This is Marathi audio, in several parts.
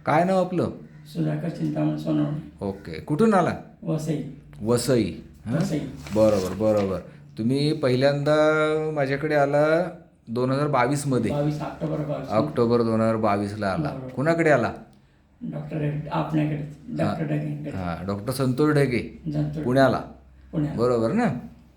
काय नाव आपलं? सुधाकर चिंतामण सोनवणे. ओके. कुठून आला? वसई. वसई. हां, वसई. बरोबर बरोबर. तुम्ही पहिल्यांदा माझ्याकडे आला 2022मध्ये. 22 ऑक्टोबर 22. ऑक्टोबर 2022ला आला. बरोबर. कुणाकडे आला? डॉक्टर आपल्याकडे डॉक्टर डगेंकडे. हां, डॉक्टर संतोष ढगे, जातो पुण्याला. पुण्यात. बरोबर ना?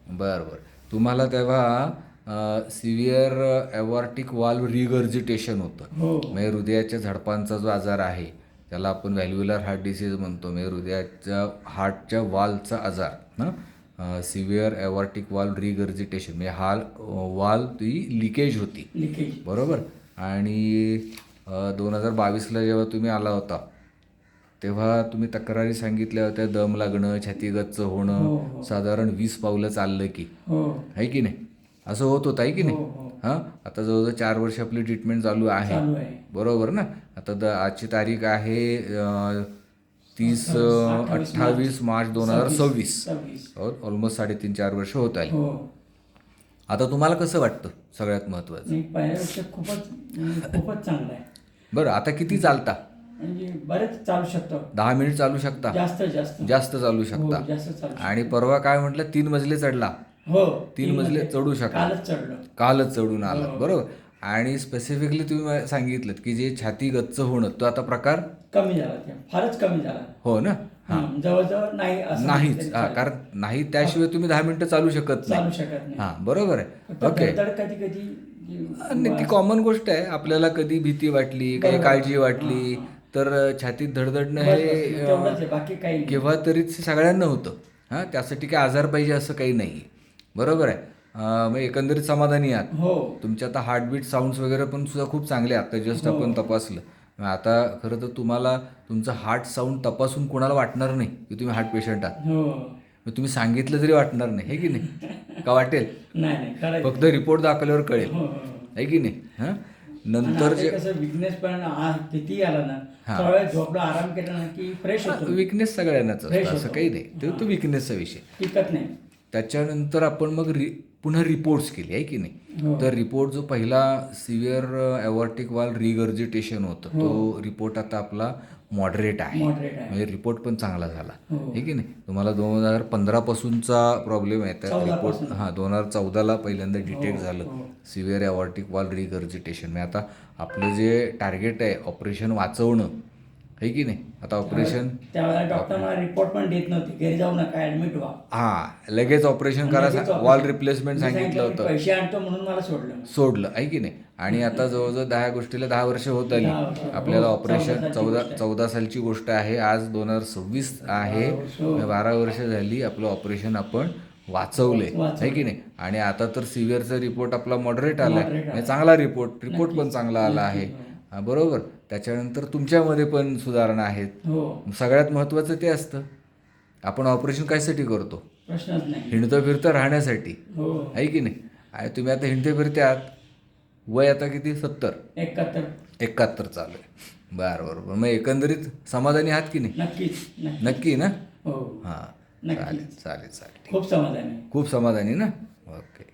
बरं बरं. तुम्हाला तेव्हा सिव्हिअर ॲवॉर्टिक वाल्व रिगर्जिटेशन होतं. हो. म्हणजे हृदयाच्या झडपांचा जो आजार आहे त्याला आपण व्हॅल्व्युलर हार्ट डिसीज म्हणतो. म्हणजे हृदयाच्या हार्टच्या वाल्वचा आजार ना, सिव्हिअर ॲवॉर्टिक वाल्व रिगर्जिटेशन म्हणजे वाल्व ती लिकेज होती. लिकेज. बरोबर. आणि 2022ला जेव्हा तुम्ही आला होता तेव्हा तुम्ही तक्रारी सांगितल्या होत्या. दम लागणं, छाती गच्च हो, होणं, हो. साधारण 20 पावलं चाललं की, हो आहे की नाही? असं होत होतं, आहे की नाही? हो, हो. हां, आता जवळजवळ 4 वर्ष आपली ट्रीटमेंट चालू आहे. चालू आहे. बरोबर ना? आता आजची तारीख आहे 28 मार्च 2026. 26. ऑलमोस्ट 3.5-4 वर्ष होत आली. हो. आता तुम्हाला कसं वाटतं सगळ्यात महत्त्वाचं? नाही, पहिल्यापेक्षा खूपच चांगलं आहे. बरं, आता किती चालता? म्हणजे बरेच चालू शकतो. 10 मिनिट चालू शकता? जास्त जास्त जास्त चालू हो, शकता. जास्त चालू आणि परवा काय म्हटलं, 3 मजले चढला? हो. 3 मजले चढू शकता. कालच चढलो. कालच चढून आला. हो. बरोबर. आणि स्पेसिफिकली तुम्ही सांगितलं की जे छाती गच्च होणं तो आता प्रकार कमी झाला, ते फारच कमी झाला. हो ना? हां, जवळजवळ नाही असं नाहीच. तरी हां, चालेल. कारण नाही त्याशिवाय तुम्ही 10 मिनिटं चालू शकत चालू नाही. शकत नाही. हां, बरोबर आहे. फक्त ओके. धडधड कधी कधी आणि ती कॉमन गोष्ट आहे. आपल्याला कधी भीती वाटली, काही बरोबर. काळजी वाटली हां, तर छातीत धडधडणं बस, हे बस. तेवढंच आहे, बाकी काही नाही. केव्हा तरीच सगळ्यांना होतं. हां, त्यासाठी काय आजार पाहिजे असं काही नाही आहे. बरोबर आहे. मग एकंदरीत समाधानी आहात. हो तुमचे आता हार्टबीट साऊंड्स वगैरे पण सुद्धा खूप चांगले आहेत. आता जस्ट हो. आपण तपासलं. मग आता खरं तर तुम्हाला तुमचं हार्ट साऊंड तपासून कोणाला वाटणार नाही की तुम्ही हार्ट पेशंट आहात. हो. मग तुम्ही सांगितलं तरी वाटणार नाही, हे की नाही? का वाटेल? नाही नाही खरं फक्त रिपोर्ट दाखवल्यावर कळेल, हो, हो. आहे की नाही? हां, आणि नंतर आता जे कसं विकनेस पण किती आला ना, हां. थोडा वेळ झोपला, आराम केला ना की फ्रेश होतो. विकनेस सगळ्यांनाच Fresh असतं, असं होतो. काही नाही. तो विकनेसचा विषय. टिकत नाही. त्याच्यानंतर आपण मग पुन्हा रिपोर्ट्स केले, आहे की नाही? हो. तर रिपोर्ट जो पहिला सिव्हिअर ॲवॉर्टिक वाल्व रिगर्जिटेशन होतं, हो. तो रिपोर्ट आता आपला मॉडरेट आहे. Moderate आहे. म्हणजे रिपोर्ट पण चांगला झाला, हो. आहे की नाही? तुम्हाला 2015 पासूनचा प्रॉब्लेम आहे. त्या 14 रिपोर्ट पासून. 2014ला पहिल्यांदा डिटेक्ट हो, झालं हो. Severe aortic valve regurgitation. म्हणजे आता आपलं जे टार्गेट आहे ऑपरेशन वाचवणं, आहे की नाही? आता ऑपरेशन त्यावेळेला डॉक्टर मला रिपोर्ट पण देत नव्हती, घरी जाऊ नका, ऍडमिट व्हा. हां, लगेच ऑपरेशन करा, लगेच वॉल operation. रिप्लेसमेंट मी सांगितलं सांगितलं, होतं. मी पैसे आणतो म्हणून मला सोडलं. आहे की नाही? आणि आता जवळजवळ 10 गोष्टीला 10 वर्ष होत आली. 10 वर्ष. आपल्याला हो, ऑपरेशन 14 14 सालची गोष्ट आहे. आज 2026 आहे. 12 वर्ष. हो. 12 वर्ष झाली आपलं ऑपरेशन आपण वाचवले, आहे की नाही? आणि आता तर सिव्हिअरचा रिपोर्ट आपला मॉडरेट आला Moderate आहे. आला. चांगला रिपोर्ट पण नक्कीच. चांगला आला आहे. नक्कीच, हो. हां, बरोबर. त्याच्यानंतर तुमच्यामध्ये पण सुधारणा आहेत. हो, सगळ्यात महत्त्वाचं ते असतं. आपण ऑपरेशन कशासाठी करतो? प्रश्नच नाही. हिंडतं फिरतं राहण्यासाठी, हो. आहे की नाही? आणि तुम्ही आता हिंडते फिरते आहात. वय आता किती? 70, 71 चालू आहे. बरोबर. मग एकंदरीत समाधानी आहात की नाही? नक्कीच नक्की ना? हो, हां, नक्कीच. चालेल. खूप समाधान आहे. खूप समाधानी ना? ओके.